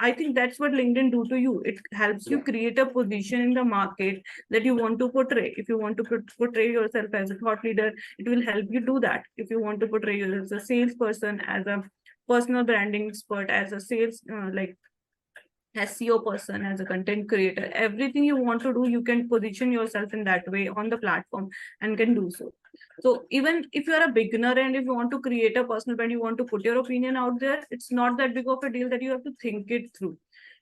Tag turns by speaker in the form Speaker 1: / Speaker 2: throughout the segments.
Speaker 1: I think that's what LinkedIn do to you. It helps you create a position in the market that you want to portray. If you want to portray yourself as a thought leader, it will help you do that. If you want to portray yourself as a salesperson, as a personal branding expert, as a sales SEO person, as a content creator, everything you want to do, you can position yourself in that way on the platform and can do so. So even if you are a beginner and if you want to create a personal brand, you want to put your opinion out there, it's not that big of a deal that you have to think it through.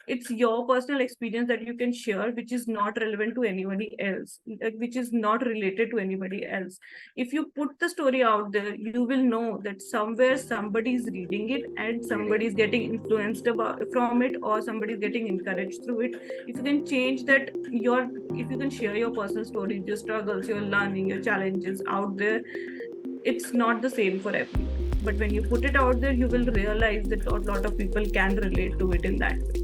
Speaker 1: It's your personal experience that you can share, which is not relevant to anybody else, which is not related to anybody else. If you put the story out there, you will know that somewhere somebody is reading it and somebody is getting influenced from it, or somebody is getting encouraged through it. If you can change that, if you can share your personal stories, your struggles, your learning, your challenges out there, it's not the same for everyone. But when you put it out there, you will realize that a lot of people can relate to it in that way.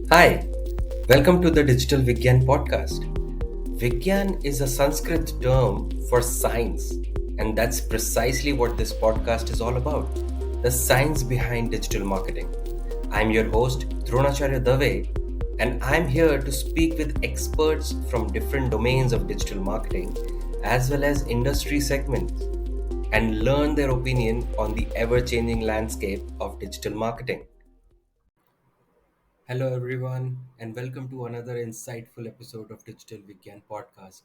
Speaker 2: Hi, welcome to the Digital Vigyan podcast. Vigyan is a Sanskrit term for science, and that's precisely what this podcast is all about, the science behind digital marketing. I'm your host, Dronacharya Dave, and I'm here to speak with experts from different domains of digital marketing as well as industry segments and learn their opinion on the ever changing landscape of digital marketing. Hello, everyone, and welcome to another insightful episode of Digital Vigyan podcast.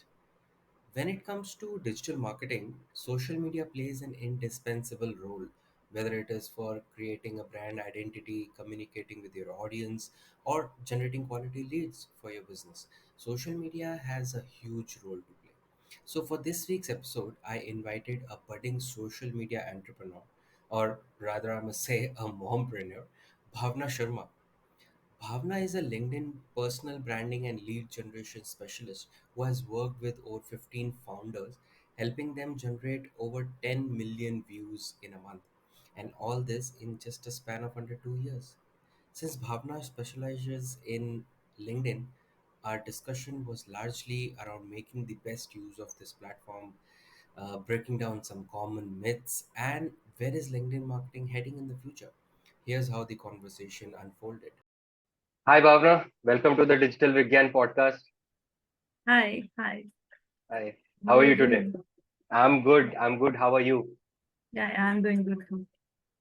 Speaker 2: When it comes to digital marketing, social media plays an indispensable role, whether it is for creating a brand identity, communicating with your audience, or generating quality leads for your business. Social media has a huge role to play. So, for this week's episode, I invited a budding social media entrepreneur, or rather, I must say, a mompreneur, Bhavna Sharma. Bhavna is a LinkedIn personal branding and lead generation specialist who has worked with over 15 founders, helping them generate over 10 million views in a month. And all this in just a span of under 2 years. Since Bhavna specializes in LinkedIn, our discussion was largely around making the best use of this platform, breaking down some common myths, and where is LinkedIn marketing heading in the future. Here's how the conversation unfolded.
Speaker 3: Hi, Bhavna. Welcome to the Digital Vigyan podcast.
Speaker 1: Hi.
Speaker 3: Hi.
Speaker 1: How
Speaker 3: How
Speaker 1: are
Speaker 3: are
Speaker 1: you
Speaker 3: you today?
Speaker 1: doing?
Speaker 3: I'm good. I'm good. How are you?
Speaker 1: Yeah, I'm doing good too.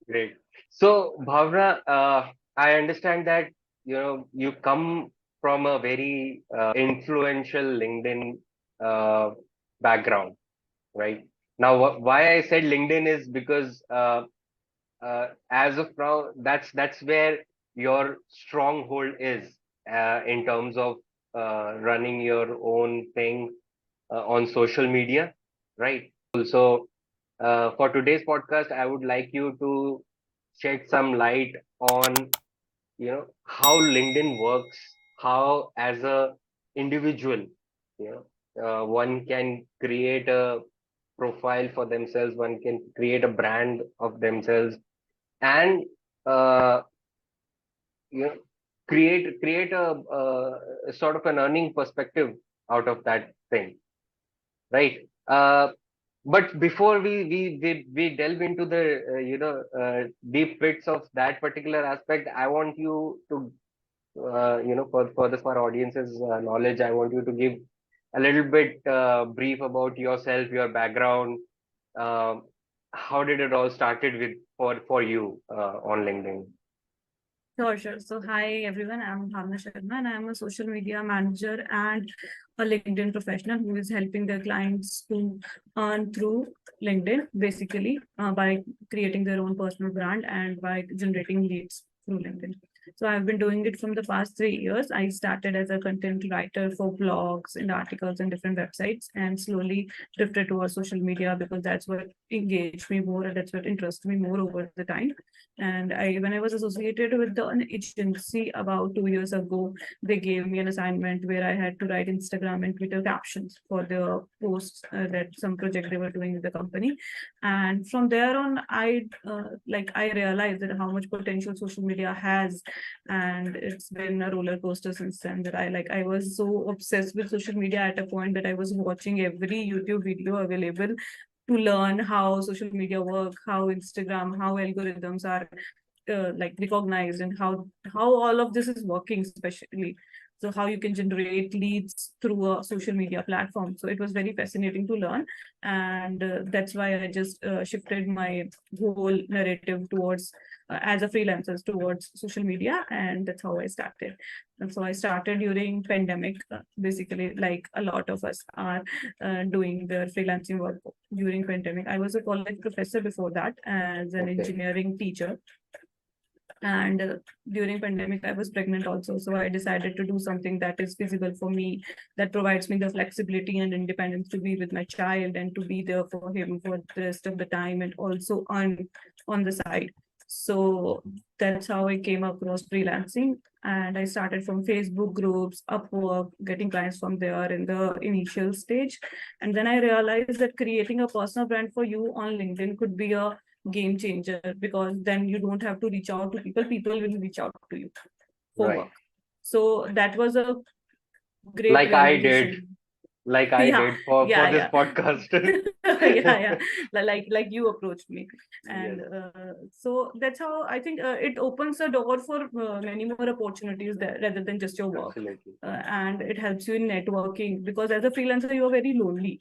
Speaker 3: Great. So, Bhavna, I understand that you come from a very influential LinkedIn uh, background, right? Now, why I said LinkedIn is because as of now, that's where your stronghold is in terms of running your own thing on social media, right? So, for today's podcast, I would like you to shed some light on, how LinkedIn works, how as a individual, one can create a profile for themselves, one can create a brand of themselves, and uh, you know, create a sort of an earning perspective out of that thing, right? But before we delve into the deep bits of that particular aspect, I want you to for our audience's knowledge, I want you to give a little bit brief about yourself, your background. um, how did it all started with for you on LinkedIn?
Speaker 1: Sure. So, hi everyone. I'm Bhavna Sharma, and I'm a social media manager and a LinkedIn professional who is helping their clients to earn through LinkedIn, basically by creating their own personal brand and by generating leads through LinkedIn. So, I've been doing it from the past 3 years. I started as a content writer for blogs and articles and different websites, and slowly drifted towards social media because that's what engaged me more and that's what interested me more over the time. And when I was associated with an agency about 2 years ago, they gave me an assignment where I had to write Instagram and Twitter captions for the posts that some project they were doing with the company. And from there on, I realized that how much potential social media has, and it's been a roller coaster since then. That I was so obsessed with social media at a point that I was watching every YouTube video available to learn how social media work, how Instagram, how algorithms are like recognized, and how all of this is working, especially so how you can generate leads through a social media platform. So it was very fascinating to learn, and that's why I just shifted my whole narrative towards as a freelancer towards social media, and that's how I started. And so I started during pandemic, basically, like a lot of us are doing their freelancing work during pandemic. I was a college professor before that as an
Speaker 3: Okay.
Speaker 1: engineering teacher, and during pandemic I was pregnant also, so I decided to do something that is feasible for me, that provides me the flexibility and independence to be with my child and to be there for him for the rest of the time, and also earn on the side. So that's how I came across freelancing, and I started from Facebook groups, Upwork, getting clients from there in the initial stage. And then I realized that creating a personal brand for you on LinkedIn could be a game changer, because then you don't have to reach out to people will reach out to you for
Speaker 3: Right.
Speaker 1: work. So that was a great
Speaker 3: Like I did,
Speaker 1: realization.
Speaker 3: like I
Speaker 1: Yeah,
Speaker 3: did for
Speaker 1: yeah,
Speaker 3: this
Speaker 1: yeah.
Speaker 3: podcast.
Speaker 1: Yeah, like you approached me,
Speaker 3: Yes,
Speaker 1: and so that's how I think it opens the door for many more opportunities there rather than just your work.
Speaker 3: absolutely.
Speaker 1: And it helps you in networking, because as a freelancer you are very lonely.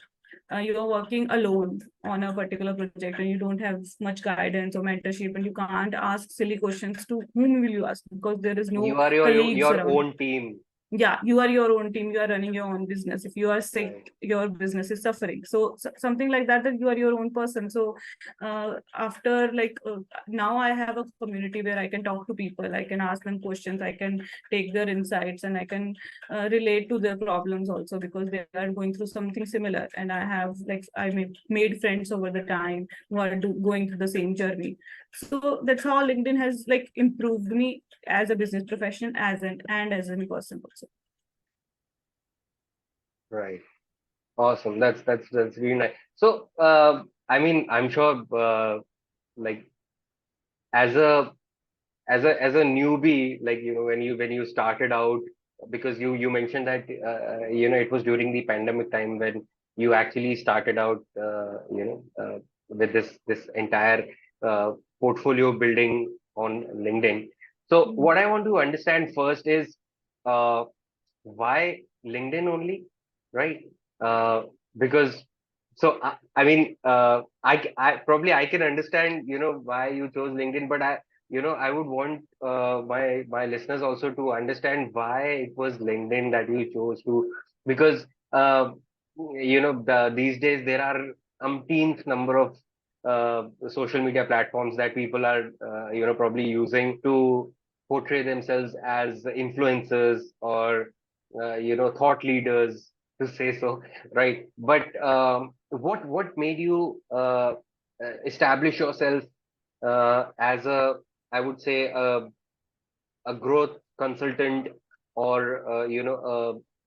Speaker 1: You are working alone on a particular project, and you don't have much guidance or mentorship, and you can't ask silly questions. To whom will you ask? Because there is no
Speaker 3: You are
Speaker 1: colleagues
Speaker 3: your
Speaker 1: around.
Speaker 3: own team.
Speaker 1: Yeah, you are your own team, you are running your own business. If you are sick,
Speaker 3: Right.
Speaker 1: your business is suffering. So, something like that, that you are your own person. So after like now I have a community where I can talk to people, I can ask them questions, I can take their insights, and I can relate to their problems also, because they are going through something similar, and I have like made friends over the time who are going through the same journey. So that's how LinkedIn has like improved me as a business professional, as an and as a person also.
Speaker 3: Right. Awesome. That's really nice. So, I mean, I'm sure, like as a as a newbie, like when you started out, because you mentioned that it was during the pandemic time when you actually started out, with this entire portfolio building on LinkedIn. So, what I want to understand first is, uh, why LinkedIn only, right? Uh, because I mean, I probably I can understand, why you chose LinkedIn, but I would want my listeners also to understand why it was LinkedIn that you chose to, because these days there are umpteenth number of social media platforms that people are probably using to portray themselves as influencers or thought leaders, to say so, right? But what made you establish yourself as a, I would say, a growth consultant, or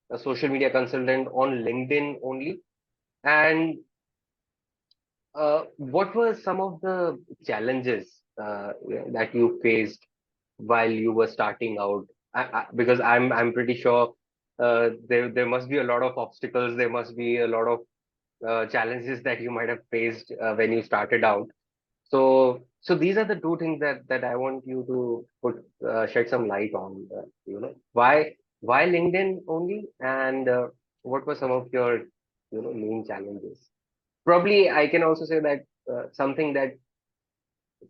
Speaker 3: a social media consultant on LinkedIn only? And what were some of the challenges that you faced while you were starting out? Because I'm pretty sure there must be a lot of obstacles, there must be a lot of challenges that you might have faced when you started out. So these are the two things that I want you to shed some light on. Why LinkedIn only, and what were some of your main challenges? Probably I can also say that something that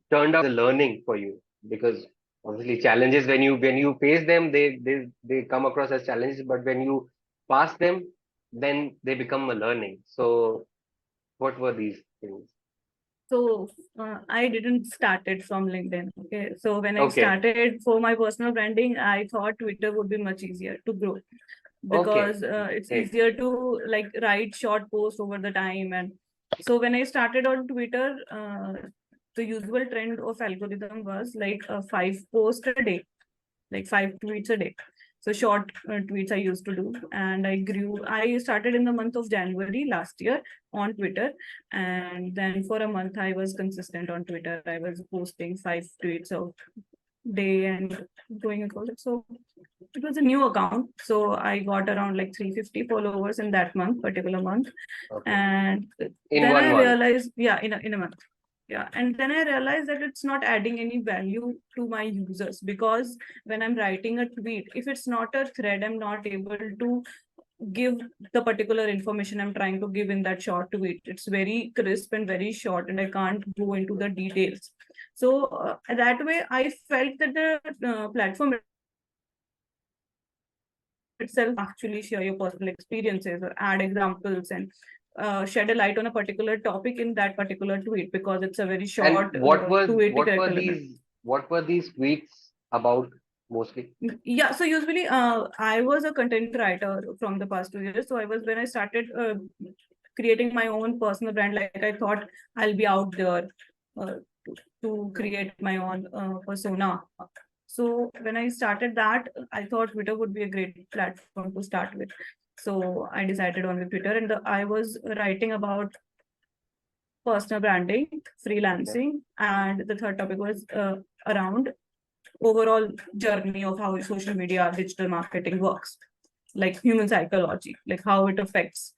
Speaker 3: turned out as a learning for you, because obviously challenges, when you face them, they come across as challenges, but when you pass them, then they become a learning. So what were these things?
Speaker 1: So I didn't start it from LinkedIn. Okay. So when I
Speaker 3: Okay.
Speaker 1: started for my personal branding, I thought Twitter would be much easier to grow,
Speaker 3: Okay.
Speaker 1: because it's
Speaker 3: Great.
Speaker 1: easier to like write short posts over the time. And so when I started on Twitter, the usual trend of algorithm was like 5 posts a day, like 5 tweets a day. So short tweets I used to do, and I grew. I started in the month of January last year on Twitter, and then for a month I was consistent on Twitter. I was posting 5 tweets a day and going across it. So it was a new account, so I got around like 350 followers in that particular month,
Speaker 3: Okay.
Speaker 1: and
Speaker 3: In
Speaker 1: then
Speaker 3: one
Speaker 1: I
Speaker 3: month.
Speaker 1: realized, yeah, in a month. Yeah, and then I realized that it's not adding any value to my users, because when I'm writing a tweet, if it's not a thread, I'm not able to give the particular information I'm trying to give in that short tweet. It's very crisp and very short, and I can't go into the details. So that way, I felt that the platform itself actually share your personal experiences or add examples and shed a light on a particular topic in that particular tweet, because it's a very
Speaker 3: And
Speaker 1: short 280
Speaker 3: what were
Speaker 1: character limit.
Speaker 3: these tweets about mostly?
Speaker 1: Yeah, so usually I was a content writer from the past 2 years. So I was, when I started creating my own personal brand, like I thought I'll be out there uh, to create my own persona. So when I started that, I thought Twitter would be a great platform to start with. So I decided on with Twitter, and I was writing about personal branding, freelancing, and the third topic was around overall journey of how social media, digital marketing works, like human psychology, like how it affects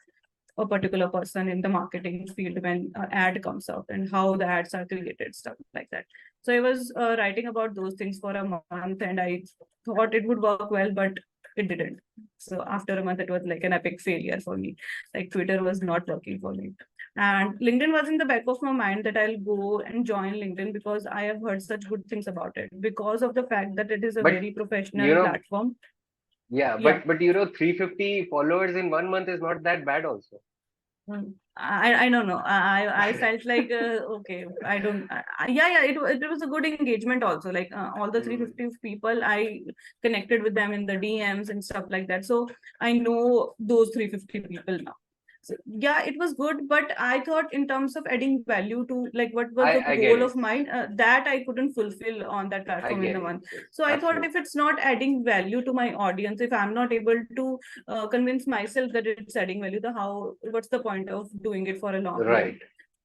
Speaker 1: a particular person in the marketing field when an ad comes out and how the ads are created, stuff like that. So I was writing about those things for a month, and I thought it would work well, but it didn't. So after a month, it was like an epic failure for me. Like Twitter was not working for me. And LinkedIn was in the back of my mind that I'll go and join LinkedIn, because I have heard such good things about it, because of the fact that it is a
Speaker 3: But
Speaker 1: very
Speaker 3: you
Speaker 1: professional
Speaker 3: know,
Speaker 1: platform.
Speaker 3: yeah,
Speaker 1: Yeah.
Speaker 3: but 350 followers in 1 month is not that bad also.
Speaker 1: I don't know. I felt like okay, I don't. Yeah, it was a good engagement also. Like all the 350 people, I connected with them in the DMs and stuff like that. So I know those 350 people now. So yeah, it was good, but I thought in terms of adding value to, like, what was the
Speaker 3: I get
Speaker 1: goal of
Speaker 3: it.
Speaker 1: mine, that I couldn't fulfill on that
Speaker 3: I
Speaker 1: platform in
Speaker 3: get
Speaker 1: the
Speaker 3: it.
Speaker 1: month.
Speaker 3: Yes,
Speaker 1: So I thought,
Speaker 3: absolutely.
Speaker 1: if it's not adding value to my audience, if I'm not able to convince myself that it's adding value, the how, what's the point of doing it for a long run?
Speaker 3: Right.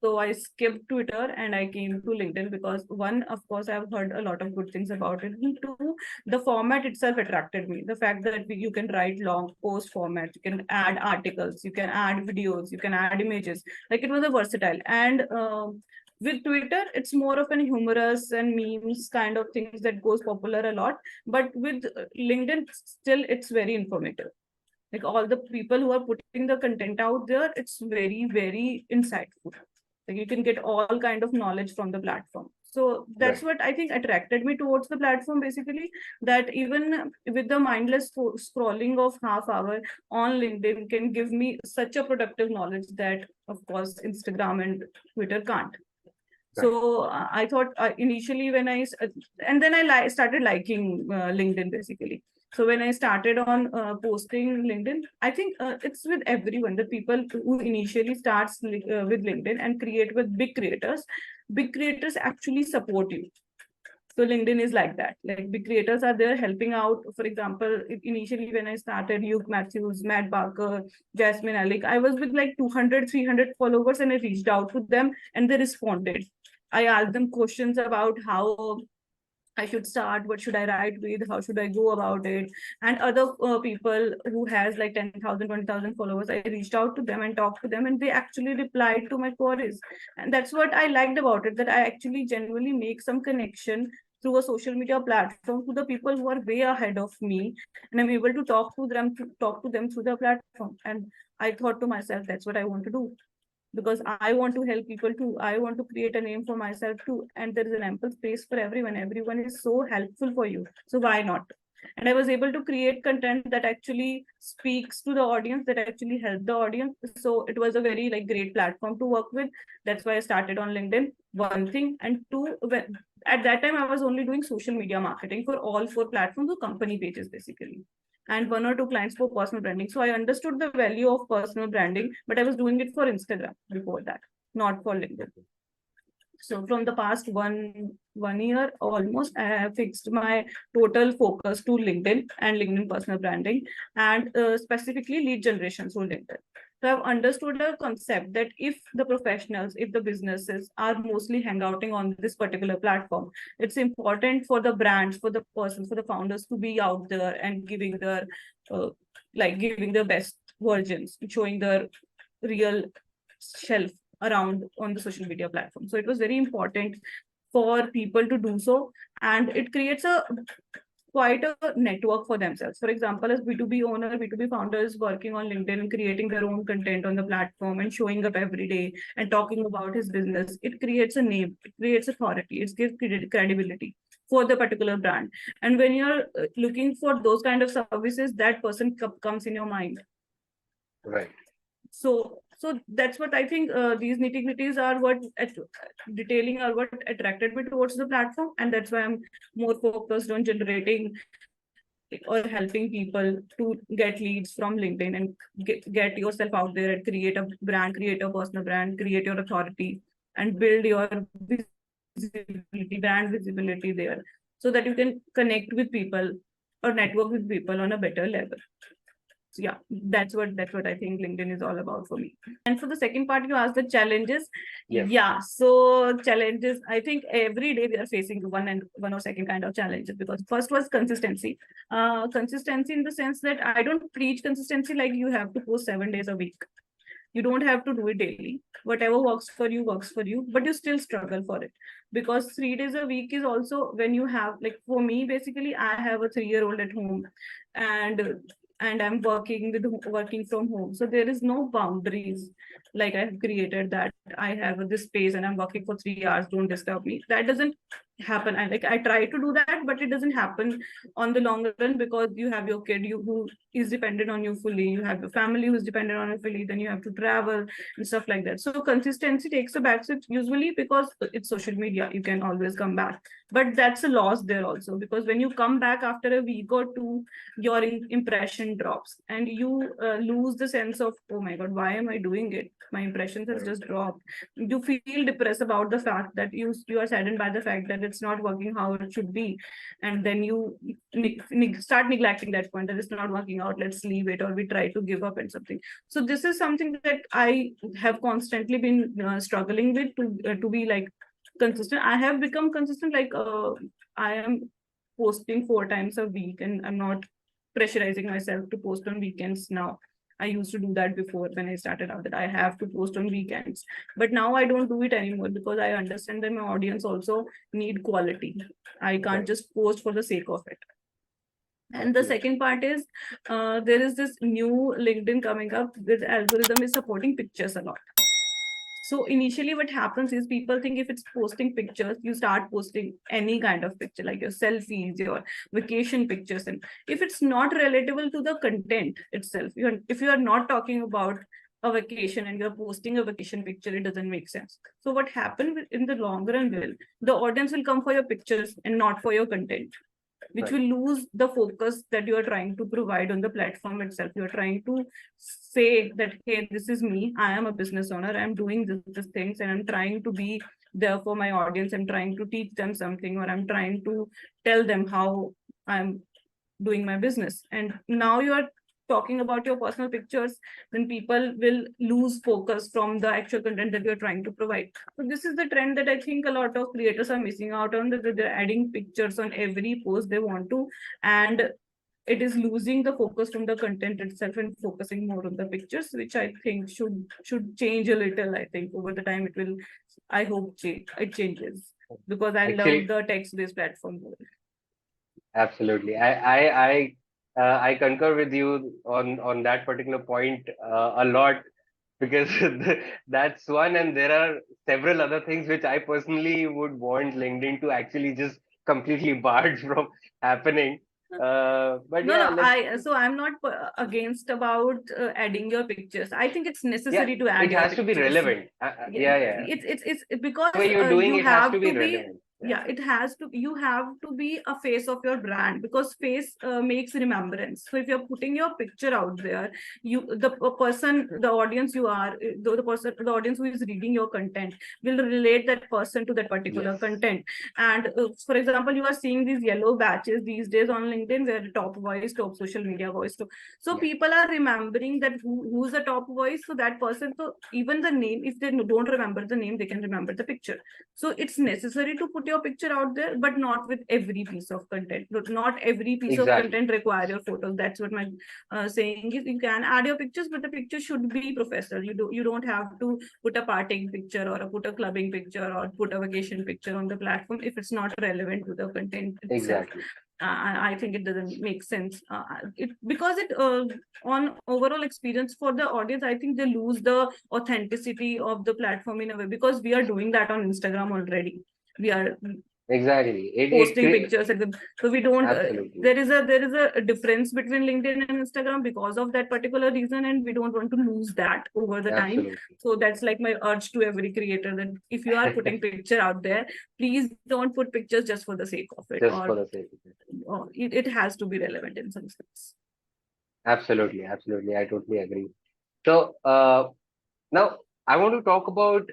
Speaker 1: So I skipped Twitter and I came to LinkedIn, because one, of course, I've heard a lot of good things about it. And two, the format itself attracted me. The fact that you can write long post format, you can add articles, you can add videos, you can add images. Like, it was a versatile. And with Twitter, it's more of an humorous and memes kind of things that goes popular a lot. But with LinkedIn, still it's very informative. Like, all the people who are putting the content out there, it's very, very insightful. Like, you can get all kind of knowledge from the platform. So that's
Speaker 3: Right.
Speaker 1: what I think attracted me towards the platform, basically, that even with the mindless scrolling of half hour on LinkedIn can give me such a productive knowledge that, of course, Instagram and Twitter can't.
Speaker 3: Right.
Speaker 1: So I thought initially when and then I started liking LinkedIn, basically. So when I started on posting LinkedIn, I think it's with everyone. The people who initially starts with LinkedIn and create with big creators actually support you. So LinkedIn is like that. Like, big creators are there helping out. For example, initially when I started, Luke Matthews, Matt Barker, Jasmine Alec, I was with like 200, 300 followers, and I reached out to them and they responded. I asked them questions about how I should start, what should I write with, how should I go about it. And other people who has like 10,000, 20,000 followers, I reached out to them and talked to them, and they actually replied to my queries. And that's what I liked about it, that I actually genuinely make some connection through a social media platform to the people who are way ahead of me, and I'm able to talk to them through the platform. And I thought to myself, that's what I want to do, because I want to help people too. I want to create a name for myself too. And there is an ample space for everyone. Everyone is so helpful for you. So why not? And I was able to create content that actually speaks to the audience, that actually help the audience. So it was a very like great platform to work with. That's why I started on LinkedIn. One thing. And two, at that time I was only doing social media marketing for all four platforms or company pages, basically, and one or two clients for personal branding. So I understood the value of personal branding, but I was doing it for Instagram before that, not for LinkedIn. So from the past one year almost, I have fixed my total focus to LinkedIn and LinkedIn personal branding, and specifically lead generation through LinkedIn. So I've understood a concept that if the professionals, if the businesses are mostly hangouting on this particular platform, it's important for the brands, for the persons, for the founders to be out there and giving their uh, giving their best versions, showing their real shelf around on the social media platform. So it was very important for people to do so, and it creates a quite a network for themselves. For example, as B2B owner, B2B founders working on LinkedIn and creating their own content on the platform and showing up every day and talking about his business, it creates a name, it creates authority, it gives credibility for the particular brand. And when you're looking for those kind of services, that person comes in your mind.
Speaker 3: Right.
Speaker 1: So that's what I think. These nitty-gritties are what detailing are what attracted me towards the platform, and that's why I'm more focused on generating or helping people to get leads from LinkedIn and get yourself out there and create a brand, create a personal brand, create your authority, and build your visibility, brand visibility there, so that you can connect with people or network with people on a better level. So yeah, that's what I think LinkedIn is all about for me. And for the second part, you asked the challenges.
Speaker 3: Yes.
Speaker 1: Yeah, so challenges, I think every day we are facing one or second kind of challenges, because first was consistency. Consistency in the sense that I don't preach consistency like you have to post 7 days a week. You don't have to do it daily. Whatever works for you, but you still struggle for it, because 3 days a week is also when you have, like, for me, basically, I have a 3-year-old at home, and I'm working from home. So there is no boundaries. Like, I have created that I have this space and I'm working for 3 hours, don't disturb me. That doesn't happen. I try to do that, but it doesn't happen on the long run, because you have your kid who is dependent on you fully, you have your family who's dependent on you fully, then you have to travel and stuff like that. So consistency takes a backseat usually, because it's social media, you can always come back. But that's a loss there also, because when you come back after a week or two, your impression drops, and you lose the sense of, oh my god, why am I doing it? My impressions has just dropped. You feel depressed about the fact that you are saddened by the fact that it's not working how it should be, and then you start neglecting that point, that it's not working out, let's leave it, or we try to give up and something. So this is something that I have constantly been struggling with, to be like consistent. I have become consistent, like I am posting 4 times a week, and I'm not pressurizing myself to post on weekends now. I used to do that before when I started out, that I have to post on weekends. But now I don't do it anymore, because I understand that my audience also need quality. I can't just post for the sake of it. And the second part is, there is this new LinkedIn coming up. This algorithm is supporting pictures a lot. So initially what happens is, people think if it's posting pictures, you start posting any kind of picture, like your selfies, your vacation pictures. And if it's not relatable to the content itself, if you are not talking about a vacation and you're posting a vacation picture, it doesn't make sense. So what happened in the long run will, the audience will come for your pictures and not for your content, which will lose the focus that you are trying to provide on the platform itself. You are trying to say that, hey, this is me, I am a business owner, I'm doing this things, and I'm trying to be there for my audience, I'm trying to teach them something, or I'm trying to tell them how I'm doing my business. And now you are talking about your personal pictures, then people will lose focus from the actual content that you're trying to provide. So this is the trend that I think a lot of creators are missing out on, that they're adding pictures on every post they want to, and it is losing the focus from the content itself and focusing more on the pictures, which I think should change a little. I think over the time it will, I hope it changes, because I love the text-based platform more.
Speaker 3: Absolutely. I concur with you on that particular point a lot, because that's one, and there are several other things which I personally would want LinkedIn to actually just completely barred from happening. But
Speaker 1: No,
Speaker 3: yeah,
Speaker 1: I'm not against about adding your pictures. I think it's necessary to add
Speaker 3: it
Speaker 1: your
Speaker 3: has to be
Speaker 1: pictures.
Speaker 3: relevant. Yeah.
Speaker 1: It's because
Speaker 3: The way you're doing
Speaker 1: you
Speaker 3: it has
Speaker 1: have
Speaker 3: to be
Speaker 1: to be.
Speaker 3: relevant.
Speaker 1: Yeah, you have to be a face of your brand, because face makes remembrance. So if you're putting your picture out there, the person, the audience you are, the audience who is reading your content will relate that person to that particular content. And for example, you are seeing these yellow batches these days on LinkedIn, where top voice, top social media voice. So people are remembering that who's the top voice. So that person, so even the name, if they don't remember the name, they can remember the picture. So it's necessary to put your picture out there, but not with every piece of content. Not every piece of
Speaker 3: Exactly.
Speaker 1: content require your photos. That's what my saying is. You can add your pictures, but the picture should be professional. You don't have to put a partying picture or put a clubbing picture or put a vacation picture on the platform if it's not relevant to the content itself.
Speaker 3: Exactly.
Speaker 1: I think it doesn't make sense. Because it on overall experience for the audience, I think they lose the authenticity of the platform in a way, because we are doing that on Instagram already. We are
Speaker 3: Exactly.
Speaker 1: posting pictures at the, so we don't.
Speaker 3: Absolutely.
Speaker 1: There is a difference between LinkedIn and Instagram because of that particular reason, and we don't want to lose that over the time.
Speaker 3: Absolutely.
Speaker 1: So that's like my urge to every creator, that if you are putting picture out there, please don't put pictures just for the sake of it,
Speaker 3: Just for the sake of it.
Speaker 1: or it has to be relevant in some sense.
Speaker 3: Absolutely. Absolutely. I totally agree. So now I want to talk about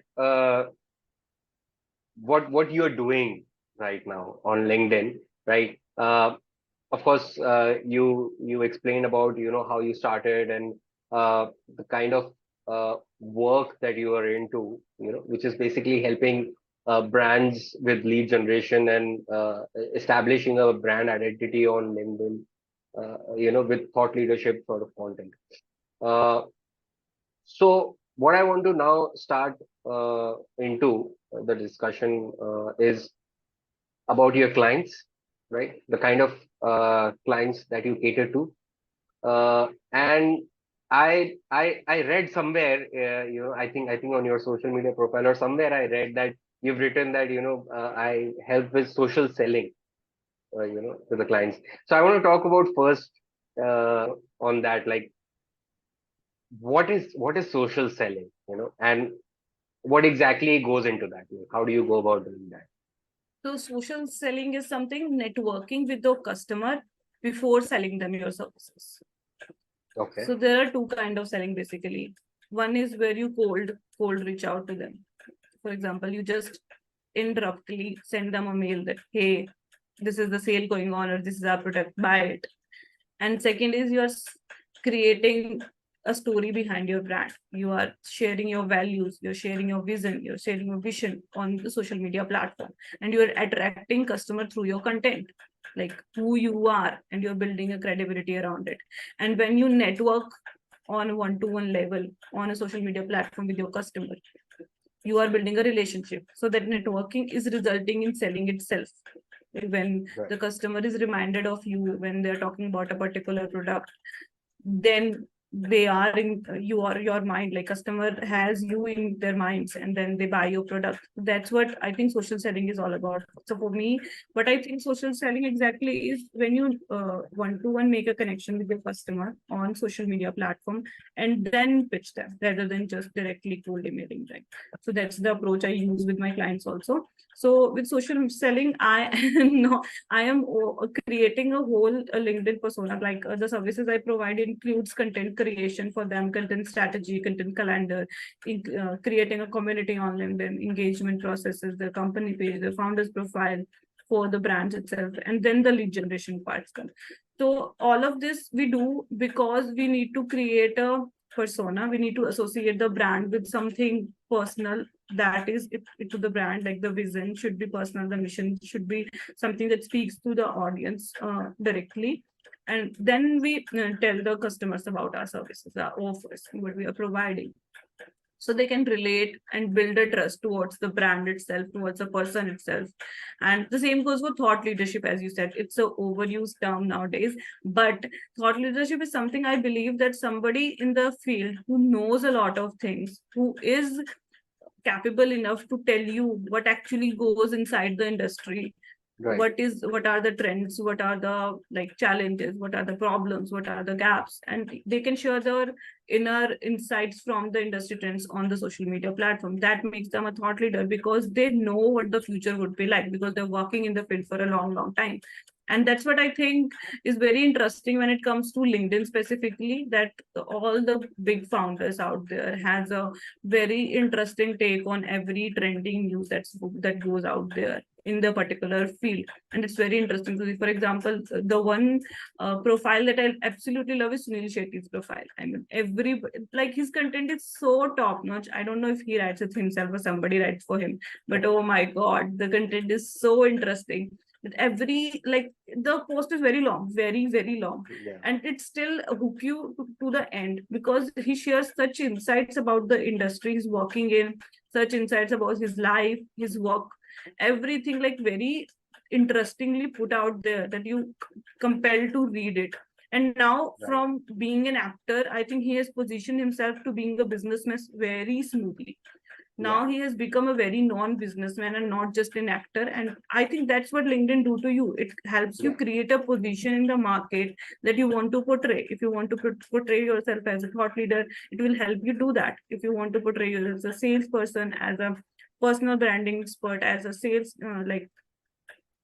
Speaker 3: what you're doing right now on LinkedIn, right? Of course, you explained about how you started and the kind of work that you are into, which is basically helping brands with lead generation and establishing a brand identity on LinkedIn, with thought leadership sort of content. Uh, so what I want to now start into the discussion is about your clients, right? The kind of clients that you cater to. And I read somewhere, I think on your social media profile or somewhere I read that you've written that I help with social selling, to the clients. So I want to talk about first on that, like what is social selling, and what exactly goes into that? How do you go about doing that?
Speaker 1: So social selling is something networking with your customer before selling them your services.
Speaker 3: Okay.
Speaker 1: So there are two kind of selling basically. One is where you cold reach out to them. For example, you just interruptly send them a mail that, hey, this is the sale going on, or this is our product, buy it. And second is you're creating a story behind your brand. You are sharing your values, you're sharing your vision, you're sharing your vision on the social media platform, and you're attracting customer through your content, like who you are, and you're building a credibility around it. And when you network on a one-to-one level on a social media platform with your customer, you are building a relationship. So that networking is resulting in selling itself. When
Speaker 3: Right.
Speaker 1: the customer is reminded of you when they're talking about a particular product, then they are in your mind, like customer has you in their minds, and then they buy your product. That's what I think social selling is all about. So for me, what I think social selling exactly is when you one to one make a connection with your customer on social media platform, and then pitch them rather than just directly cold emailing them. So that's the approach I use with my clients also. So with social selling, I no, I am creating a whole LinkedIn persona. Like the services I provide includes content creation for them, content strategy, content calendar, creating a community on LinkedIn, engagement processes, the company page, the founder's profile for the brands itself, and then the lead generation parts come. So all of this we do because we need to create a persona. We need to associate the brand with something personal, that is it to the brand. Like the vision should be personal, the mission should be something that speaks to the audience directly. And then we tell the customers about our services, our offers, what we are providing, so they can relate and build a trust towards the brand itself, towards the person itself. And the same goes for thought leadership. As you said, it's a overused term nowadays, but thought leadership is something I believe that somebody in the field who knows a lot of things, who is capable enough to tell you what actually goes inside the industry,
Speaker 3: Right.
Speaker 1: what are the trends, what are the like challenges, what are the problems, what are the gaps, and they can share their inner insights from the industry trends on the social media platform. That makes them a thought leader because they know what the future would be like, because they're working in the field for a long time. And that's what I think is very interesting when it comes to LinkedIn specifically, that all the big founders out there has a very interesting take on every trending news that goes out there in the particular field. And it's very interesting to see. For example, the one profile that I absolutely love is Sunil Shetty's profile. I mean, like his content is so top notch. I don't know if he writes it himself or somebody writes for him, but oh my god, the content is so interesting. With every, like, the post is very long, very long,
Speaker 3: Yeah.
Speaker 1: and it still hook you to the end, because he shares such insights about the industry he's working in, such insights about his life, his work, everything, like, very interestingly put out there that you compelled to read it. And now,
Speaker 3: Right.
Speaker 1: from being an actor, I think he has positioned himself to being a businessman very smoothly.
Speaker 3: Yeah.
Speaker 1: Now he has become a very non-businessman and not just an actor. And I think that's what LinkedIn do to you. It helps you
Speaker 3: Yeah.
Speaker 1: create a position in the market that you want to portray. If you want to portray yourself as a thought leader, it will help you do that. If you want to portray yourself as a salesperson, as a personal branding expert, as a sales like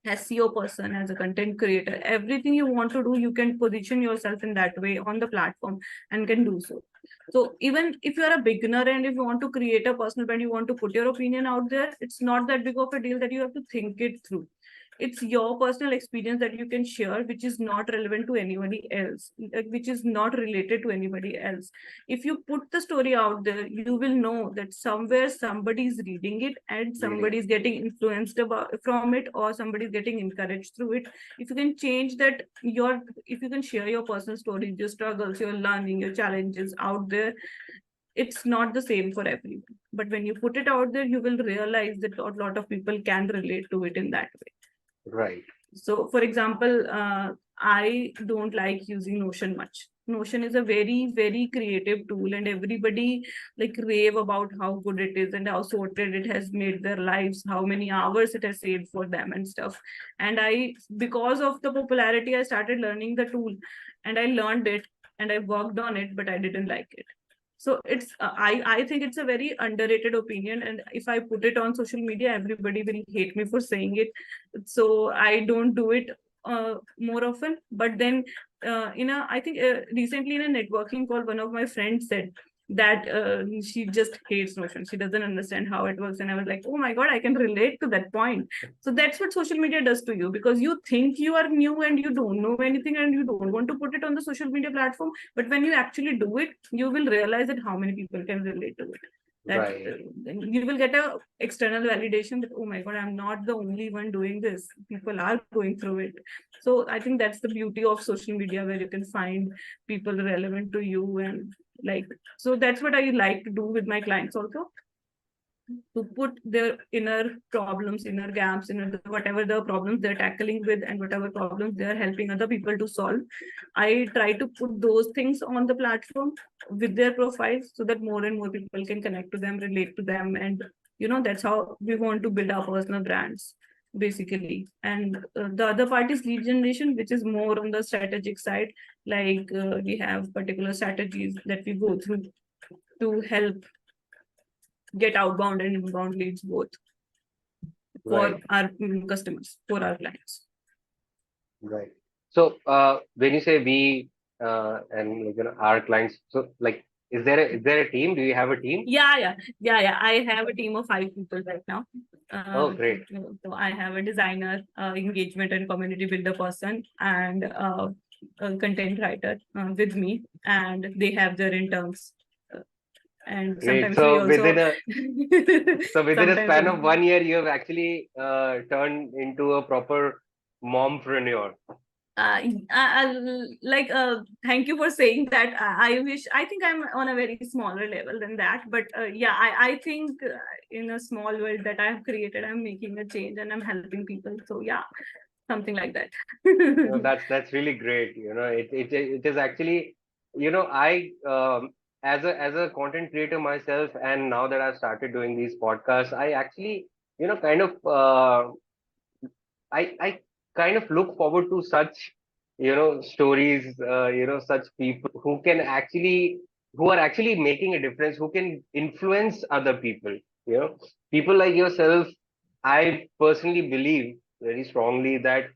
Speaker 1: SEO person, as a content creator, everything you want to do, you can position yourself in that way on the platform and can do so. So even if you're a beginner and if you want to create a personal brand, you want to put your opinion out there, it's not that big of a deal that you have to think it through. It's your personal experience that you can share, which is not relevant to anybody else, like, which is not related to anybody else. If you put the story out there, you will know that somewhere somebody is reading it and
Speaker 3: Reading.
Speaker 1: somebody is getting influenced from it, or somebody is getting encouraged through it. If you can change that, if you can share your personal stories, your struggles, your learning, your challenges out there, it's not the same for everyone. But when you put it out there, you will realize that a lot of people can relate to it in that way.
Speaker 3: Right.
Speaker 1: So, for example, I don't like using Notion much. Notion is a very creative tool, and everybody like rave about how good it is and how sorted it has made their lives, how many hours it has saved for them and stuff. And because of the popularity, I started learning the tool, and I learned it and I worked on it, but I didn't like it. So it's I think it's a very underrated opinion, and if I put it on social media, everybody will hate me for saying it. So I don't do it more often. But then I think recently in a networking call, one of my friends said that she just hates Notion. She doesn't understand how it works, and I was like, oh my god, I can relate to that point. So that's what social media does to you, because you think you are new and you don't know anything and you don't want to put it on the social media platform, but when you actually do it, you will realize that how many people can relate to it. That
Speaker 3: Right.
Speaker 1: you will get a external validation that, oh my god, I'm not the only one doing this, people are going through it. So I think that's the beauty of social media, where you can find people relevant to you. And like, so that's what I like to do with my clients also, to put their inner problems, inner gaps, whatever the problems they're tackling with and whatever problems they're helping other people to solve. I try to put those things on the platform with their profiles, so that more and more people can connect to them, relate to them. And that's how we want to build our personal brands, basically. And the other part is lead generation, which is more on the strategic side. Like we have particular strategies that we go through to help get outbound and inbound leads both for
Speaker 3: Right.
Speaker 1: our customers, for our clients.
Speaker 3: Right. So, when you say we and our clients, so like, is there a team? Do you have a team?
Speaker 1: Yeah. I have a team of 5 people right now.
Speaker 3: Oh, great.
Speaker 1: So I have a designer, engagement and community builder person, and a content writer with me, and they have their interns. Uh, and
Speaker 3: Great.
Speaker 1: sometimes we
Speaker 3: So
Speaker 1: also
Speaker 3: within a
Speaker 1: sometimes
Speaker 3: span of 1 year, you have actually turned into a proper mompreneur.
Speaker 1: like thank you for saying that. I wish, I think I'm on a very smaller level than that, but yeah, I think in a small world that I have created, I'm making a change and I'm helping people. So yeah, something like that.
Speaker 3: No, that's really great. It is actually, I as a content creator myself, and now that I've started doing these podcasts, I actually, kind of I kind of look forward to such, stories, such people who are actually making a difference, who can influence other people. People like yourself. I personally believe very strongly that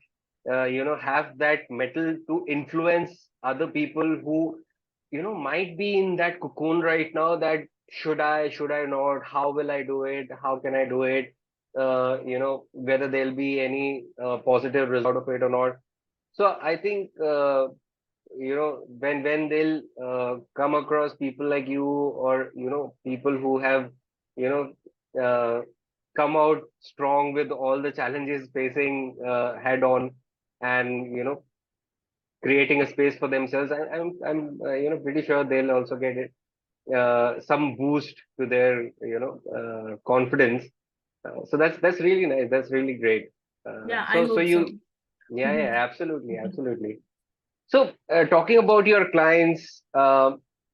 Speaker 3: have that metal to influence other people who might be in that cocoon right now. That should I not? How will I do it? How can I do it? whether there'll be any positive result of it or not. So I think when they'll come across people like you, or people who have you know uh, come out strong with all the challenges facing head on, and creating a space for themselves, I'm pretty sure they'll also get it, some boost to their confidence. So that's really nice, that's really great.
Speaker 1: Yeah, I
Speaker 3: So
Speaker 1: hope
Speaker 3: you,
Speaker 1: so.
Speaker 3: yeah, yeah, absolutely, absolutely. So, talking about your clients,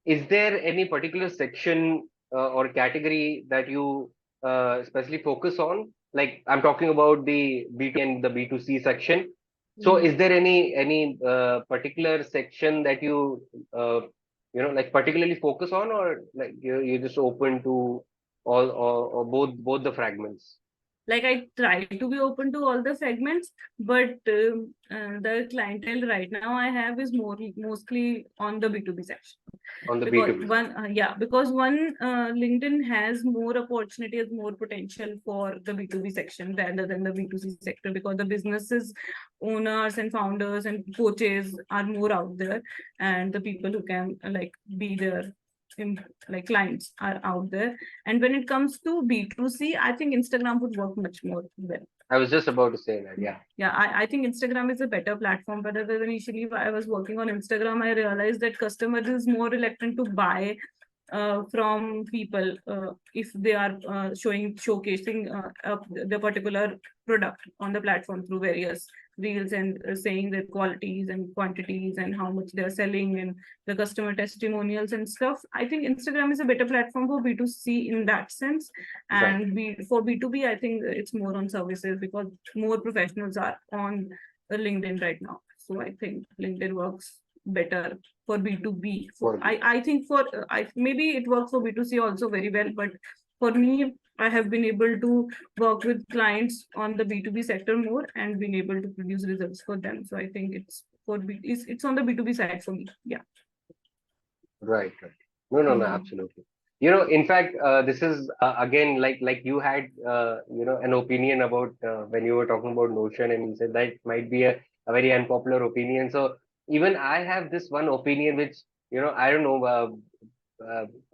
Speaker 3: is there any particular section or category that you especially focus on? Like, I'm talking about the B2 and the B2C section. So,
Speaker 1: Mhm.
Speaker 3: is there any particular section that you like particularly focus on, or like you're just open to all, or both the fragments
Speaker 1: Like I try to be open to all the segments, but the clientele right now I have is mostly on the B2B section.
Speaker 3: on the
Speaker 1: Because
Speaker 3: B2B?
Speaker 1: one LinkedIn has more opportunity, has more potential for the B2B section rather than the B2C sector, because the businesses owners and founders and coaches are more out there, and the people who can like be there in like clients are out there. And when it comes to B2C, I think Instagram would work much more well.
Speaker 3: I was just about to say that. Yeah,
Speaker 1: Yeah, I think Instagram is a better platform. But initially, while I was working on Instagram, I realized that customer is more reluctant to buy from people if they are showcasing the particular product on the platform through various reels, and saying their qualities and quantities and how much they're selling and the customer testimonials and stuff. I think Instagram is a better platform for B2C in that sense.
Speaker 3: right.
Speaker 1: And for B2B, I think it's more on services, because more professionals are on LinkedIn right now. So I think LinkedIn works better for B2B.
Speaker 3: For
Speaker 1: I think for maybe it works for B2C also very well, but for me, I have been able to work with clients on the B2B sector more and been able to produce results for them. So I think it's on the B2B side for me. Yeah.
Speaker 3: Right, right. No, no, no,
Speaker 1: Mhm.
Speaker 3: absolutely. In fact, this is again like you had an opinion about when you were talking about Notion, and you said that might be a very unpopular opinion. So even I have this one opinion, which I don't know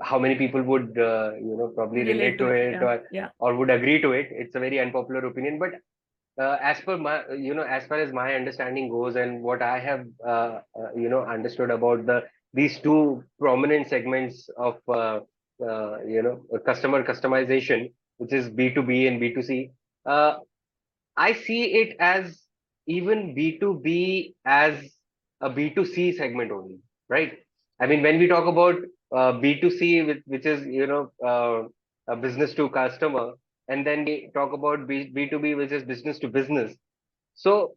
Speaker 3: how many people would probably
Speaker 1: Relate
Speaker 3: relate
Speaker 1: to
Speaker 3: to
Speaker 1: it.
Speaker 3: it,
Speaker 1: Yeah. Yeah.
Speaker 3: or would agree to it. It's a very unpopular opinion, but as per my as far as my understanding goes, and what I have understood about these two prominent segments of customer customization, which is B2B and B2C. uh, I see it as even B2B as a B2C segment only, right? I mean, when we talk about B2C, which is a business to customer, and then we talk about B2B, which is business to business. So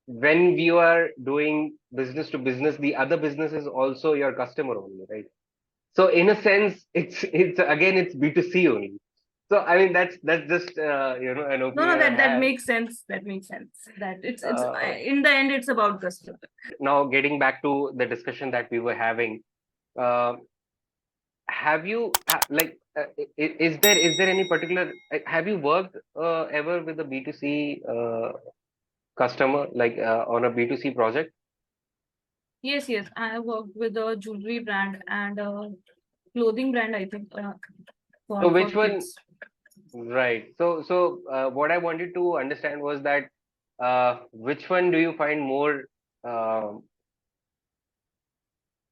Speaker 3: when we are doing business to business, the other business is also your customer only, right? So in a sense, it's again it's B2C only. So I mean that's just an
Speaker 1: No, no,
Speaker 3: opinion I
Speaker 1: that
Speaker 3: have.
Speaker 1: makes sense. That makes sense. That it's
Speaker 3: Uh,
Speaker 1: in the end, it's about customer.
Speaker 3: Now getting back to the discussion that we were having, uh, have you is there any particular have you worked ever with a B2C customer, like on a B2C project?
Speaker 1: Yes, yes. I have worked with a jewelry brand and a clothing brand, I think,
Speaker 3: So
Speaker 1: for
Speaker 3: which one?
Speaker 1: kids.
Speaker 3: Right. So what I wanted to understand was that which one do you find more uh,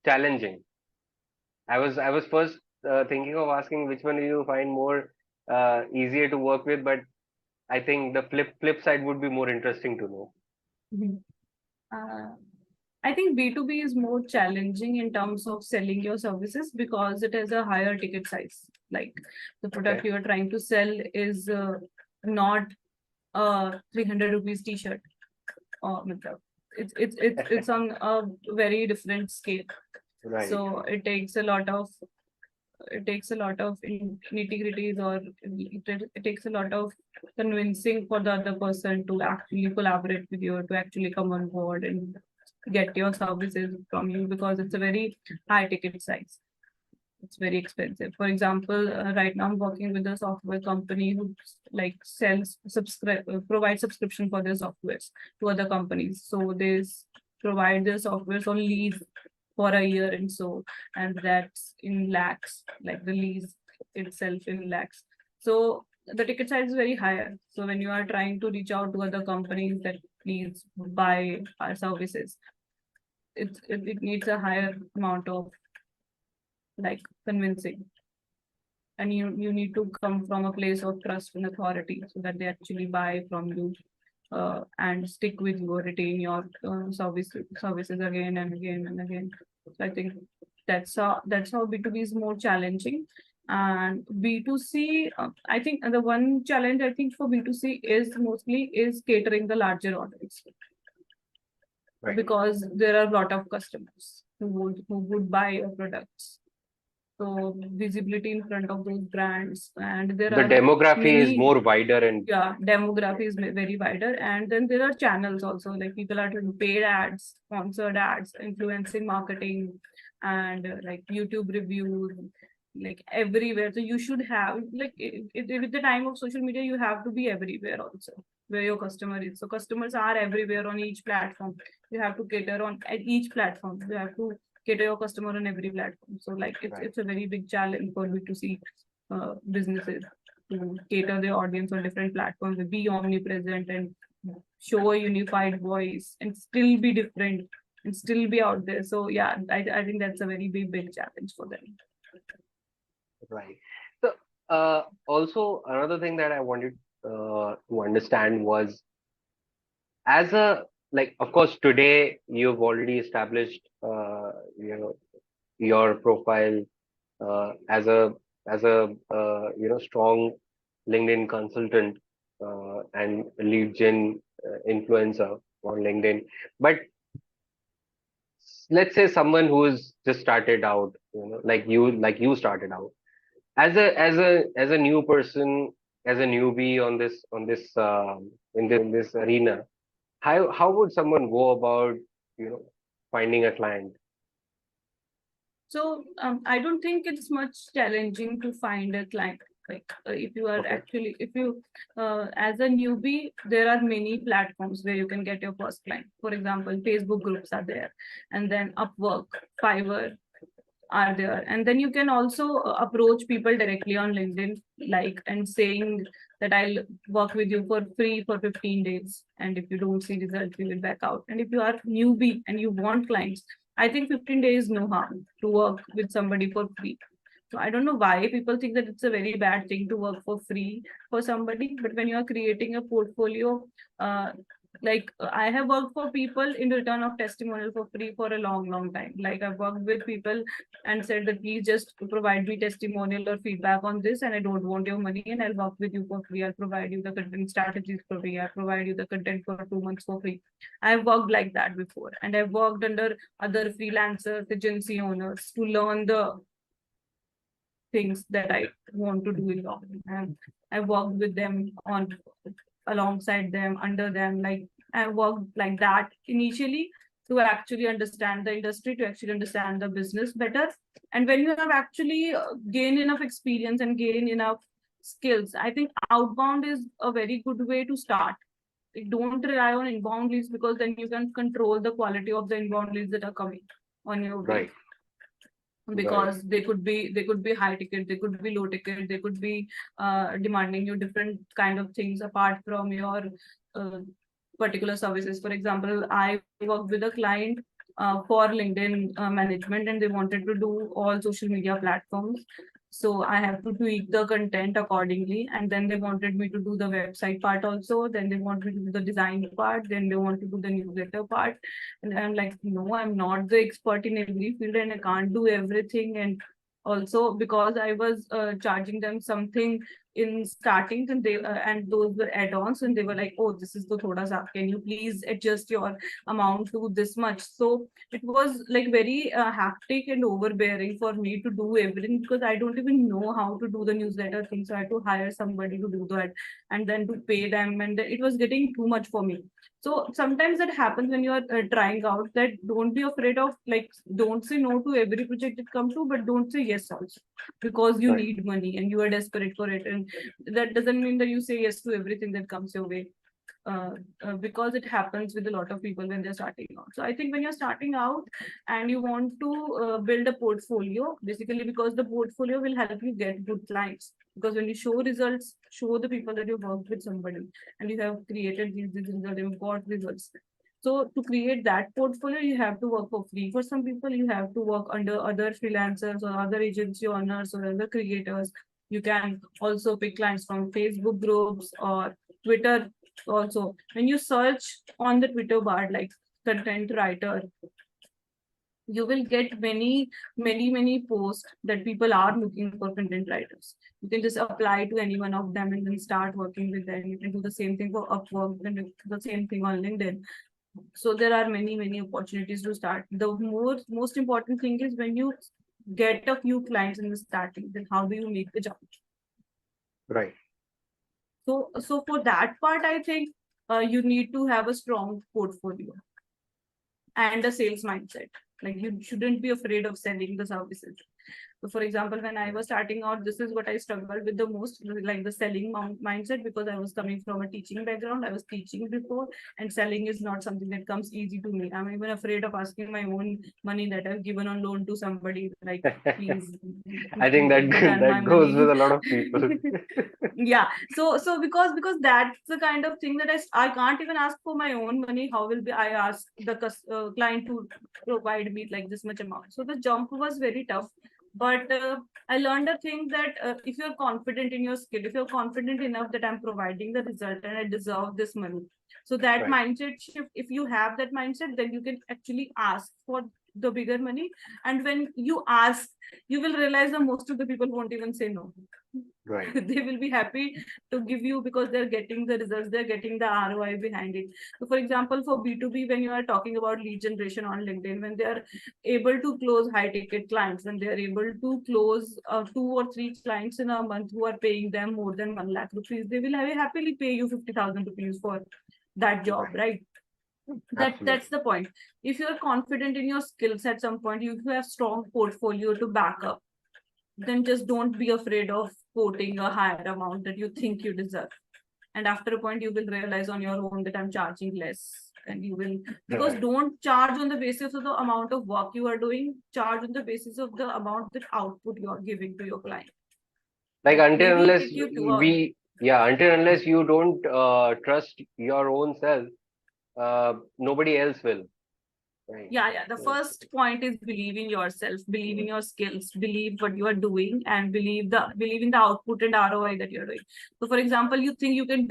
Speaker 3: challenging? I was first thinking of asking which one do you find more easier to work with, but I think the flip side would be more interesting to know.
Speaker 1: Mhm. Uh, I think B2B is more challenging in terms of selling your services because it has a higher ticket size. Like the product
Speaker 3: Okay.
Speaker 1: you are trying to sell is not a 300 rupees t-shirt, or it's on a very different scale.
Speaker 3: Right.
Speaker 1: So it takes a lot of nitty-gritties, or it takes a lot of convincing for the other person to actually collaborate with you, to actually come on board and get your services from you, because it's a very high ticket size. It's very expensive. For example, right now I'm working with a software company who like provides subscription for their softwares to other companies. So they provide their softwares on lease for a year, and that's in lakhs, like the lease itself in lakhs. So the ticket size is very higher. So when you are trying to reach out to other companies that please buy our services, it needs a higher amount of like convincing, and you need to come from a place of trust and authority so that they actually buy from you, and stick with you or retain your services again and again and again. So I think that's how B2B is more challenging. And B2C, I think the one challenge I think for B2C is mostly is catering the larger audience,
Speaker 3: Right.
Speaker 1: because there are a lot of customers who would buy your products. So visibility in front of those brands, and there
Speaker 3: The
Speaker 1: are
Speaker 3: demography is
Speaker 1: many,
Speaker 3: more wider and
Speaker 1: yeah, demography is very wider. And then there are channels also, like people are doing paid ads, sponsored ads, influencing marketing, and like YouTube reviews, like everywhere. So you should have like with the time of social media, you have to be everywhere also where your customer is. So customers are everywhere on each platform. You have to cater on at each platform. You have to cater your customer on every platform. So like
Speaker 3: Right.
Speaker 1: it's a very big challenge for B2C businesses to cater their audience on different platforms, be omnipresent and show a unified voice and still be different and still be out there. So yeah, I think that's a very big challenge for them.
Speaker 3: right. So also another thing that I wanted to understand was, as a, like, of course today you've already established your profile as a strong LinkedIn consultant and lead gen influencer on LinkedIn. But let's say someone who's just started out, like you started out as a new person, as a newbie in this arena. How would someone go about finding a client?
Speaker 1: So I don't think it's much challenging to find a client. Like if you are
Speaker 3: Okay.
Speaker 1: actually, if you as a newbie, there are many platforms where you can get your first client. For example, Facebook groups are there, and then Upwork, Fiverr are there, and then you can also approach people directly on LinkedIn, like, and saying that I'll work with you for free for 15 days, and if you don't see results, you will back out. And if you are newbie and you want clients, I think 15 days no harm to work with somebody for free. So I don't know why people think that it's a very bad thing to work for free for somebody, but when you are creating a portfolio, uh, like I have worked for people in return of testimonial for free for a long time. Like I've worked with people and said that please just provide me testimonial or feedback on this, and I don't want your money, and I'll work with you for free. I'll provide you the content strategies for free. I'll provide you the content for 2 months for free. I've worked like that before, and I've worked under other freelancers, agency owners to learn the things that I want to do in law. And I worked with them on alongside them, under them. Like I worked like that initially to actually understand the industry, to actually understand the business better. And when you have actually gained enough experience and gained enough skills, I think outbound is a very good way to start. Like, don't rely on inbound leads, because then you can control the quality of the inbound leads that are coming on your way.
Speaker 3: Right.
Speaker 1: Because they could be high ticket, they could be low ticket, they could be demanding you different kind of things apart from your uh, particular services. For example, I worked with a client for LinkedIn management, and they wanted to do all social media platforms. So I have to tweak the content accordingly. And then they wanted me to do the website part also. Then they want me to do the design part. Then they want to do the newsletter part. And I'm like, no, I'm not the expert in every field and I can't do everything. And also because I was charging them something in starting, and and those were add-ons, and they were like, oh, this is the thoda sa, can you please adjust your amount to this much? So it was like very hectic and overbearing for me to do everything, because I don't even know how to do the newsletter thing. So I had to hire somebody to do that, and then to pay them, and it was getting too much for me. So sometimes that happens when you are trying out, that don't be afraid of, like, don't say no to every project that comes to, but don't say yes also, because you
Speaker 3: Right.
Speaker 1: need money and you are desperate for it. And that doesn't mean that you say yes to everything that comes your way. Because it happens with a lot of people when they're starting out. So I think when you're starting out and you want to build a portfolio, basically, because the portfolio will help you get good clients. Because when you show results, show the people that you worked with somebody and you have created these results, you've got results. So to create that portfolio, you have to work for free. For some people, you have to work under other freelancers or other agency owners or other creators. You can also pick clients from Facebook groups or Twitter. Also, when you search on the Twitter bar like content writer, you will get many posts that people are looking for content writers. You can just apply to any one of them and then start working with them. You can do the same thing for Upwork and do the same thing on LinkedIn. So there are many opportunities to start. The most important thing is when you get a few clients in the starting, then how do you make the jump?
Speaker 3: Right.
Speaker 1: So for that part, I think you need to have a strong portfolio and a sales mindset. Like, you shouldn't be afraid of selling the services. So for example, when I was starting out, this is what I struggled with the most, like the selling mindset, because I was coming from a teaching background. I was teaching before, and selling is not something that comes easy to me. I'm even afraid of asking my own money that I've given on loan to somebody, like, please,
Speaker 3: I think that
Speaker 1: return my
Speaker 3: that goes with
Speaker 1: money.
Speaker 3: a lot of people.
Speaker 1: Yeah, so because that's the kind of thing that I can't even ask for my own money. How will be I ask the client to provide me like this much amount? So the jump was very tough, but I learned a thing that if you're confident in your skill, if you're confident enough that I'm providing the result and I deserve this money, so that
Speaker 3: Right.
Speaker 1: mindset shift, if you have that mindset, then you can actually ask for the bigger money. And when you ask, you will realize that most of the people won't even say no.
Speaker 3: Right.
Speaker 1: They will be happy to give you, because they're getting the results, they're getting the ROI behind it. So for example, for B2B, when you are talking about lead generation on LinkedIn, when they are able to close high ticket clients, when they are able to close 2 or 3 clients in a month who are paying them more than 1 lakh rupees, they will happily pay you 50,000 rupees for that job,
Speaker 3: Right.
Speaker 1: right? That's
Speaker 3: Absolutely.
Speaker 1: the point. If you're confident in your skills, at some point you have strong portfolio to back up, then just don't be afraid of quoting a higher amount that you think you deserve. And after a point, you will realize on your own that I'm charging less. And you will, because
Speaker 3: Right.
Speaker 1: don't charge on the basis of the amount of work you are doing, charge on the basis of the amount that output you are giving to your client.
Speaker 3: Like
Speaker 1: Like,
Speaker 3: until
Speaker 1: maybe
Speaker 3: unless
Speaker 1: take you 2 hours.
Speaker 3: we, yeah, until unless you don't trust your own self, nobody else will. Right.
Speaker 1: Yeah. The first point is believe in yourself, believe in your skills, believe what you are doing, and believe in the output and ROI that you're doing. So, for example, you think you can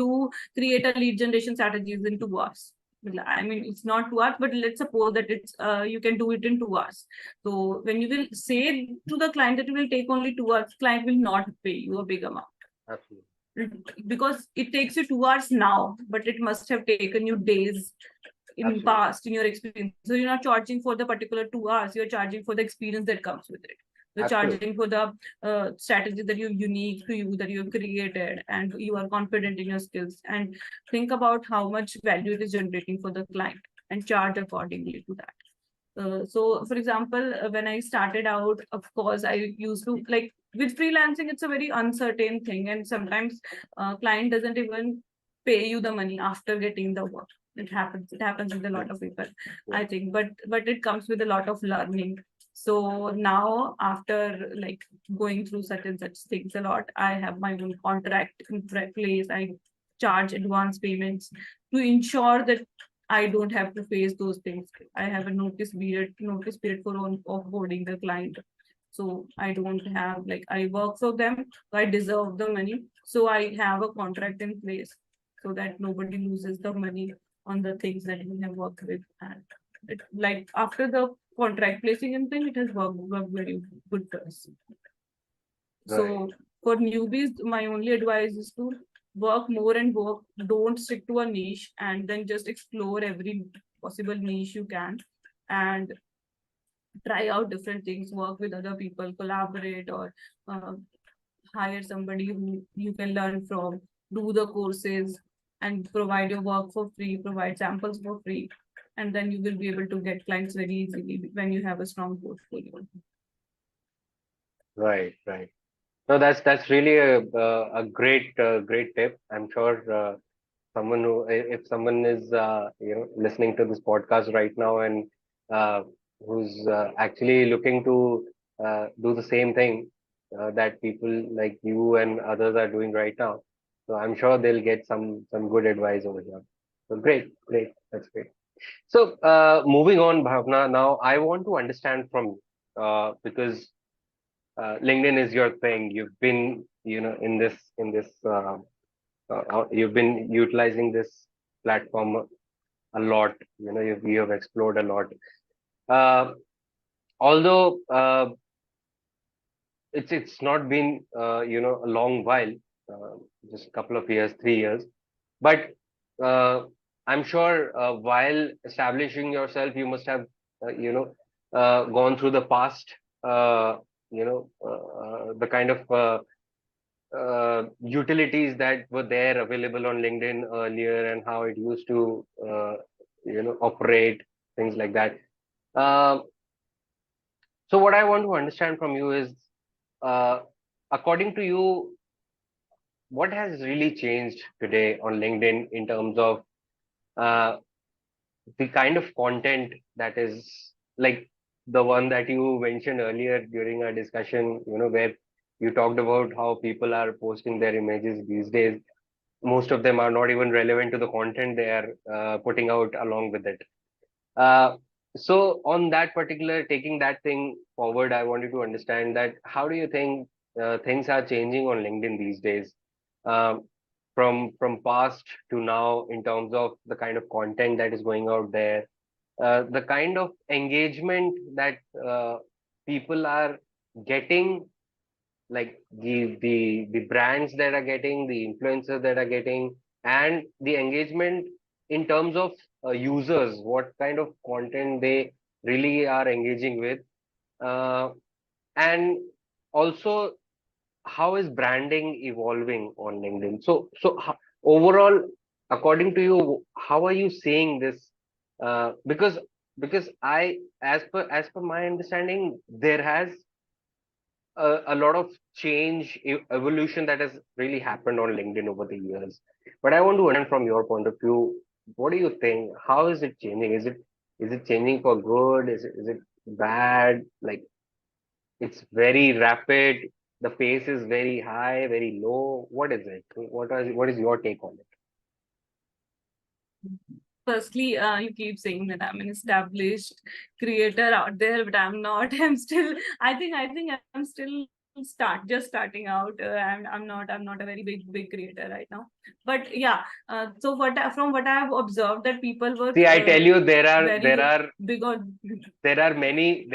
Speaker 1: create a lead generation strategies in 2 hours. I mean, it's not 2 hours, but let's suppose that it's you can do it in 2 hours. So when you will say to the client that it will take only 2 hours, client will not pay you a big amount,
Speaker 3: Absolutely.
Speaker 1: because it takes you 2 hours now, but it must have taken you days in
Speaker 3: Absolutely.
Speaker 1: past in your experience. So you're not charging for the particular 2 hours, you're charging for the experience that comes with it. You're
Speaker 3: Absolutely.
Speaker 1: charging for the strategy that you're unique to you, that you've created, and you are confident in your skills. And think about how much value it is generating for the client and charge accordingly to that. So for example, when I started out, of course, I used to, like, with freelancing, it's a very uncertain thing, and sometimes client doesn't even pay you the money after getting the work. It happens with a lot of people, I think, but it comes with a lot of learning. So now, after like going through such and such things a lot, I have my own contract in place. I charge advance payments to ensure that I don't have to face those things. I have a notice period for offboarding the client. So I don't have, like, I work for them, so I deserve the money. So I have a contract in place so that nobody loses the money on the things that we have worked with. And like, after the contract placing and thing, it has worked very good for us.
Speaker 3: Right.
Speaker 1: So For newbies, my only advice is to work more and work. Don't stick to a niche and then just explore every possible niche you can, and try out different things, work with other people, collaborate, or uh, hire somebody who you can learn from, do the courses, and provide your work for free, provide samples for free. And then you will be able to get clients very easily when you have a strong portfolio.
Speaker 3: Right, right. No, that's really a great great tip. I'm sure someone who, if someone is listening to this podcast right now and who's actually looking to do the same thing that people like you and others are doing right now, so I'm sure they'll get some good advice over here. So great, great, that's great. So moving on, Bhavna, now I want to understand from you, because LinkedIn is your thing. You've been, you've been utilizing this platform a lot. You have explored a lot. Uh, Although it's not been a long while, uh, just a couple of years, 3 years, but uh, I'm sure while establishing yourself, you must have gone through the past, the kind of utilities that were there available on LinkedIn earlier and how it used to operate, things like that. Um, so what I want to understand from you is, uh, according to you, what has really changed today on LinkedIn in terms of uh, the kind of content that is like the one that you mentioned earlier during our discussion, where you talked about how people are posting their images these days. Most of them are not even relevant to the content they are putting out along with it. Uh, so on that particular, taking that thing forward, I wanted to understand that how do you think things are changing on LinkedIn these days, um, from past to now in terms of the kind of content that is going out there, the kind of engagement that people are getting, like the brands that are getting, the influencers that are getting, and the engagement in terms of users, what kind of content they really are engaging with, uh, and also how is branding evolving on LinkedIn? Overall, according to you, how are you seeing this? Because I, as per my understanding, there has a lot of change, evolution that has really happened on LinkedIn over the years. But I want to understand from your point of view, what do you think? How is it changing? Is it changing for good? Is it bad? Like, it's very rapid. The pace is very high, very low. What is it? What is your take on it?
Speaker 1: Firstly, you keep saying that I'm an established creator out there, but I'm not. I think I'm still just starting out. I'm not a very big creator right now. But yeah, so from what I've observed, that people were
Speaker 3: See, I tell you, there are
Speaker 1: very
Speaker 3: there are
Speaker 1: big on.
Speaker 3: there are many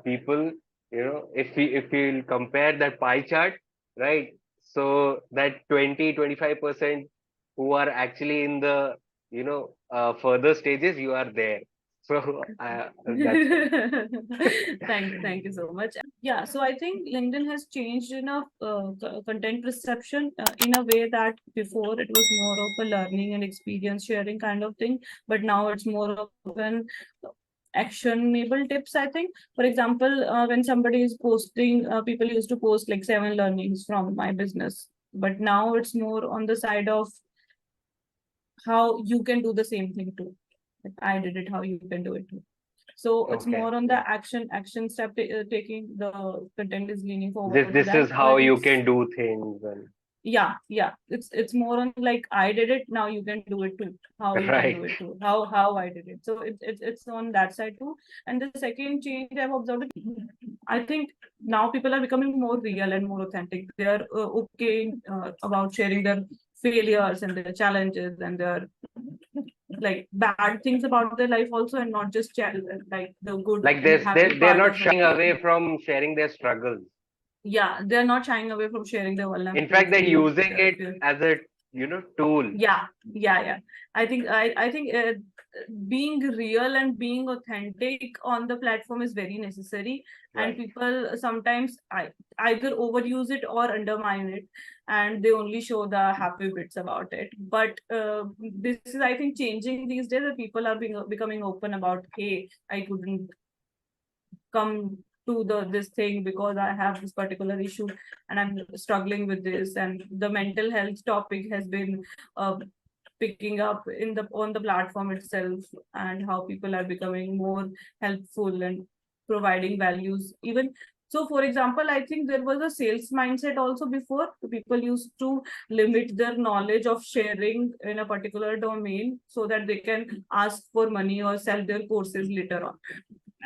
Speaker 3: people, if you'll compare that pie chart, right? So that 20-25% who are actually in the further stages, you are there. So that's why.
Speaker 1: Thank you so much. Yeah, so I think LinkedIn has changed enough content perception in a way that before it was more of a learning and experience sharing kind of thing, but now it's more of an actionable tips. I think, for example, when somebody is posting, people used to post like 7 learnings from my business, but now it's more on the side of how you can do the same thing too. Like I did it, how you can do it too. So it's
Speaker 3: Okay,
Speaker 1: more on the
Speaker 3: yeah.
Speaker 1: action step taking. The content is leaning
Speaker 3: This
Speaker 1: forward to
Speaker 3: this is
Speaker 1: that,
Speaker 3: how
Speaker 1: where
Speaker 3: you
Speaker 1: it's
Speaker 3: can do things, and
Speaker 1: yeah, it's more on like I did it, now you can do it too, how you can do
Speaker 3: right.
Speaker 1: it too, how I did it. So it's on that side too. And the second change I've observed, I think now people are becoming more real and more authentic. They are okay about sharing their failures and their challenges and their like bad things about their life also, and not just like the good
Speaker 3: Like
Speaker 1: and
Speaker 3: this,
Speaker 1: happy
Speaker 3: they're
Speaker 1: part
Speaker 3: not
Speaker 1: of it.
Speaker 3: shying away from sharing their struggles.
Speaker 1: Yeah, they're not shying away from sharing their vulnerabilities.
Speaker 3: In fact, they're using
Speaker 1: If
Speaker 3: it
Speaker 1: you-
Speaker 3: as a tool.
Speaker 1: yeah. I think being real and being authentic on the platform is very necessary, and
Speaker 3: Right.
Speaker 1: people sometimes either overuse it or undermine it, and they only show the happy bits about it. But this is, I think, changing these days, that people are becoming open about, hey, I couldn't come to this thing because I have this particular issue and I'm struggling with this. And the mental health topic has been uh, picking up in the on the platform itself, and how people are becoming more helpful and providing values. Even so, for example, I think there was a sales mindset also before. People used to limit their knowledge of sharing in a particular domain so that they can ask for money or sell their courses later on.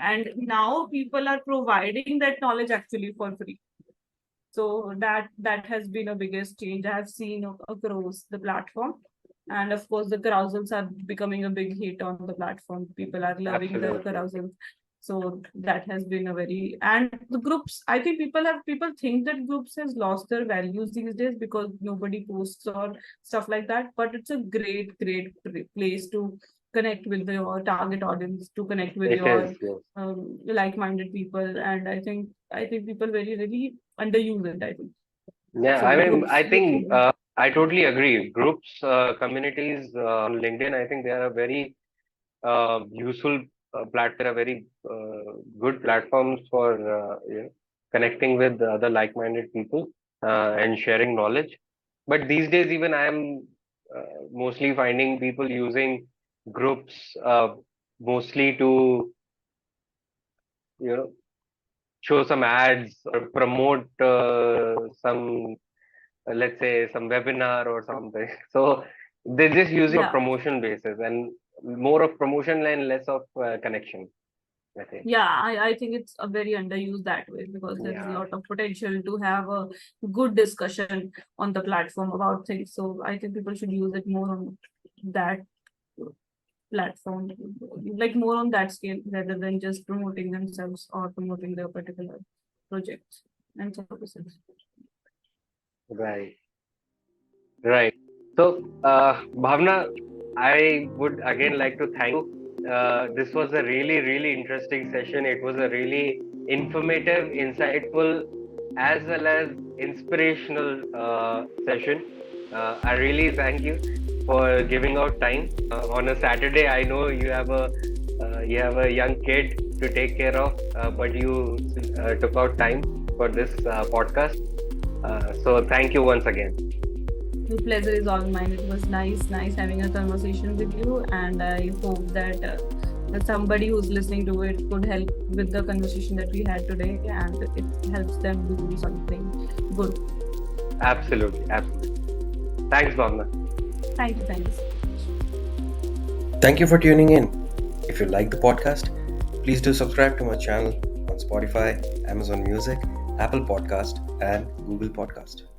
Speaker 1: And now people are providing that knowledge actually for free. So that has been a biggest change I have seen across the platform. And of course, the carousels are becoming a big hit on the platform. People are loving the
Speaker 3: Absolutely.
Speaker 1: carousels. So that has been a very, and the groups, I think people think that groups has lost their values these days because nobody posts or stuff like that. But it's a great place to connect with your target audience, to connect with
Speaker 3: It
Speaker 1: your
Speaker 3: is, yes.
Speaker 1: like-minded people. And I think people very really underuse it, I think.
Speaker 3: Yeah, I
Speaker 1: So
Speaker 3: mean,
Speaker 1: groups.
Speaker 3: I think I totally agree. Groups, communities on LinkedIn, I think they are a very useful platform, a very good platforms for connecting with other like-minded people and sharing knowledge. But these days, even I am mostly finding people using groups mostly to you know show some ads or promote some let's say some webinar or something. So they're just using a
Speaker 1: Yeah.
Speaker 3: promotion basis and more of promotion and less of connection, I think.
Speaker 1: Yeah, I think it's a very underused that way, because there is a
Speaker 3: Yeah,
Speaker 1: lot of potential to have a good discussion on the platform about things. So I think people should use it more on that platform, like more on that scale, rather than just promoting themselves or promoting their particular projects and services.
Speaker 3: right, right. So, Bhavna, I would again like to thank you. This was a really, really interesting session. It was a really informative, insightful, as well as inspirational session. I really thank you for giving out time on a Saturday. I know you have a young kid to take care of, but you took out time for this podcast. So thank you once again.
Speaker 1: The pleasure is all mine. It was nice having a conversation with you, and I hope that somebody who's listening to it could help with the conversation that we had today, and it helps them do something good.
Speaker 3: Absolutely, absolutely. Thanks, Bhavna.
Speaker 1: Thanks.
Speaker 2: Thank you for tuning in. If you like the podcast, please do subscribe to my channel on Spotify, Amazon Music, Apple Podcast, and Google Podcast.